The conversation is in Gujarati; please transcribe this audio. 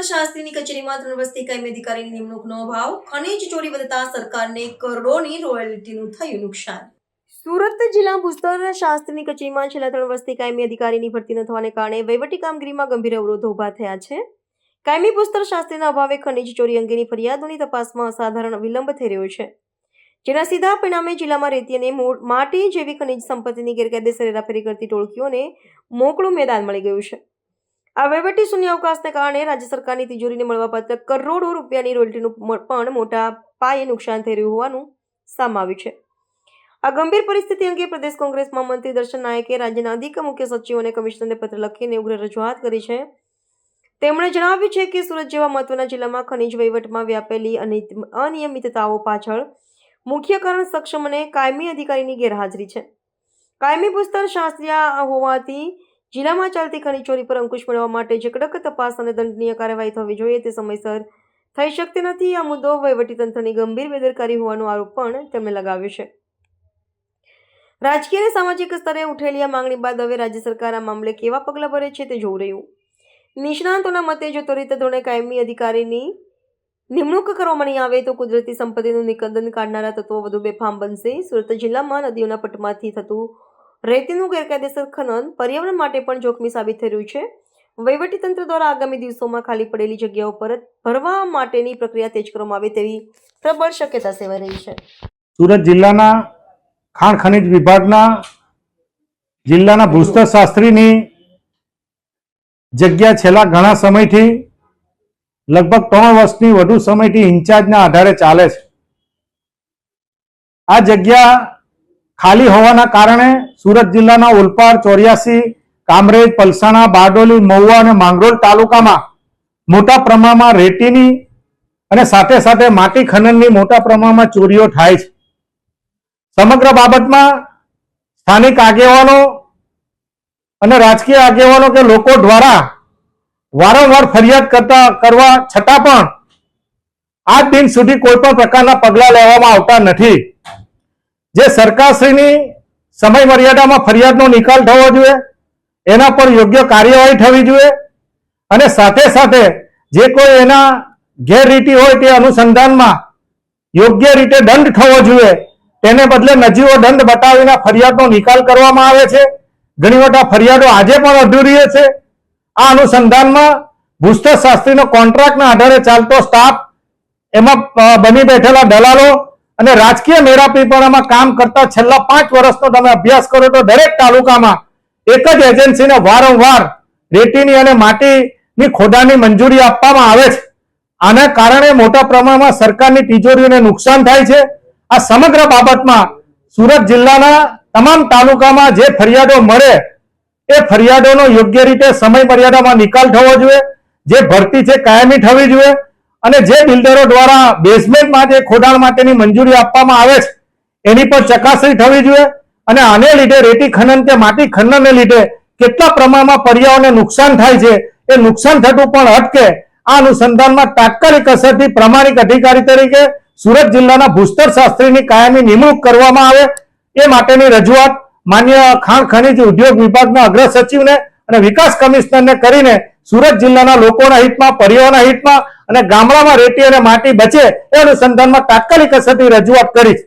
શાસ્ત્રીની કચેરીમાં 3 વર્ષથી કાયમી અધિકારીની નિમણૂકનો અભાવ, ખનીજ ચોરી વધતા સરકારને કરોડોની રોયલ્ટીનું થયું નુકસાન। સુરત જિલ્લા ભૂસ્તર શાસ્ત્રીની કચેરીમાં છેલ્લા 3 વર્ષથી કાયમી અધિકારીની ભરતી ન થવાને કારણે વહીવટી કામગીરીમાં ગંભીર અવરોધો ઊભા થયા છે। કાયમી ભૂસ્તર શાસ્ત્રીના અભાવે ખનીજ ચોરી અંગેની ફરિયાદોની તપાસમાં અસાધારણ વિલંબ થઈ રહ્યો છે, જેના સીધા પરિણામે જિલ્લામાં રેતી અને માટી જેવી ખનીજ સંપત્તિની ગેરકાયદેસર હેરાફેરી કરતી ટોળકીઓને મોકળું મેદાન મળી ગયું છે। આ વહીવટી શૂન્યાવકાશને કારણે રાજ્ય સરકારની તિજોરીને મળવાપાત્ર કરોડો રૂપિયાની રોયલ્ટીનું પણ મોટા પાયે નુકસાન થઈ રહ્યું હોવાનું સામે આવ્યું છે। આ ગંભીર પરિસ્થિતિ અંગે પ્રદેશ કોંગ્રેસ મહામંત્રી દર્શન નાયકે રાજ્યના અધિક મુખ્ય સચિવ અને કમિશનરને પત્ર લખીને ઉગ્ર રજૂઆત કરી છે। તેમણે જણાવ્યું છે કે સુરત જેવા મહત્વના જિલ્લામાં ખનીજ વહીવટમાં વ્યાપેલી અનિયમિતતાઓ પાછળ મુખ્ય કારણ સક્ષમ અને કાયમી અધિકારીની ગેરહાજરી છે। કાયમી ભૂસ્તર શાસ્ત્રી હોવાથી જિલ્લામાં ચાલતી ખનીજ ચોરી પર અંકુશ મેળવવા માટે જે કડક તપાસ અને દંડનીય કાર્યવાહી થવી જોઈએ તે સમયસર થઈ શકતી નથી। આ મુદ્દો વહીવટીતંત્રની ગંભીર બેદરકારી હોવાનો આરોપ પણ તેમણે લગાવ્યો છે। રાજકીય અને સામાજિક સ્તરે ઉઠેલી આ માંગણી બાદ હવે રાજ્ય સરકાર આ મામલે કેવા પગલાં ભરે છે તે જોવું રહ્યું। નિષ્ણાંતોના મતે જો ત્વરિત ધોરણે કાયમી અધિકારીની નિમણૂક કરવામાં નહીં આવે તો કુદરતી સંપત્તિનું નિકંદન કાઢનારા તત્વો વધુ બેફામ બનશે। સુરત જિલ્લામાં નદીઓના પટમાંથી થતું રેતીનું ગેરકાયદેસર ખનન પર્યાવરણ માટે પણ જોખમી સાબિત થઈ રહ્યું છે। વહીવટીતંત્ર દ્વારા આગામી દિવસોમાં ખાલી પડેલી જગ્યાઓ પરત ભરવા માટેની પ્રક્રિયા તેજ કરવામાં આવે તેવી પ્રબળ શક્યતા સેવાઈ રહી છે। સુરત જિલ્લાના ખાણ ખનીજ વિભાગના જિલ્લાના ભૂસ્તર શાસ્ત્રીની જગ્યા છેલ્લા ઘણા સમયથી લગભગ 3 વર્ષની વધુ સમયથી ઇન્ચાર્જના આધારે ચાલે છે। આ જગ્યા ખાલી હોવાના કારણે સુરત જિલ્લાના ઓલપાડ, ચોર્યાસી, કામરેજ, પલસાણા, બારડોલી, મહુવા અને માંગરોળ તાલુકામાં મોટા પ્રમાણમાં રેતીની અને સાથે સાથે માટી ખનનની મોટા પ્રમાણમાં ચોરીઓ થાય છે। સમગ્ર બાબતમાં સ્થાનિક આગેવાનો અને રાજકીય આગેવાનો કે લોકો દ્વારા વારંવાર ફરિયાદ કરવા છતાં પણ આજ દિન સુધી કોઈ પણ પ્રકારના પગલાં લેવામાં આવતા નથી। જે સરકારશ્રીની સમય મર્યાદામાં ફરિયાદનો નિકાલ થવો જોઈએ, એના પર યોગ્ય કાર્યવાહી થવી જોઈએ અને સાથે સાથે જે કોઈ એના ગેરરીતિ હોય તે અનુસંધાનમાં યોગ્ય રીતે દંડ થવો જોઈએ। તેને બદલે નજીવો દંડ બતાવીને ફરિયાદનો નિકાલ કરવામાં આવે છે। ઘણી વખત ફરિયાદો આજે પણ અધૂરી છે। આ અનુસંધાનમાં ભૂસ્તર શાસ્ત્રીનો કોન્ટ્રાક્ટના આધારે ચાલતો સ્ટાફ, એમાં બની બેઠેલા દલાલો અને રાજકીય મેરાપીપણામાં કામ કરતા છેલ્લા 5 વર્ષનો તમે અભ્યાસ કરો તો દરેક તાલુકામાં એક જ એજન્સીને વારંવાર રેતીની અને માટીની ખોદાણની મંજૂરી આપવામાં આવે છે। આના કારણે મોટા પ્રમાણમાં સરકારની તિજોરીને નુકસાન થાય છે। આ સમગ્ર બાબતમાં સુરત જિલ્લાના તમામ તાલુકામાં જે ફરિયાદો મળે એ ફરિયાદોનો યોગ્ય રીતે સમય મર્યાદામાં નિકાલ થવો જોઈએ। જે ભરતી છે કાયમી થવી જોઈએ અને જે બિલ્ડરો દ્વારા બેઝમેન્ટમાં જે ખોદાણ માટેની મંજૂરી આપવામાં આવે છે એની પર ચકાસણી થવી જોઈએ અને આને લીધે રેતી ખનન કે માટી ખનનને લીધે કેટલા પ્રમાણમાં પર્યાવરણને નુકસાન થાય છે એ નુકસાન થતું પણ અટકે। આ અનુસંધાનમાં તાત્કાલિક અસરથી પ્રામાણિક અધિકારી તરીકે સુરત જિલ્લાના ભૂસ્તર શાસ્ત્રીની કાયમી નિમણૂક કરવામાં આવે એ માટેની રજૂઆત માન્ય ખાણ ખનીજ ઉદ્યોગ વિભાગના અગ્ર સચિવને અને વિકાસ કમિશનરને કરીને સુરત જિલ્લાના લોકોના હિતમાં, પરિવારના હિતમાં અને ગામડામાં રેતી અને માટી બચે એ અનુસંધાનમાં તાત્કાલિક અસરથી રજૂઆત કરી છે।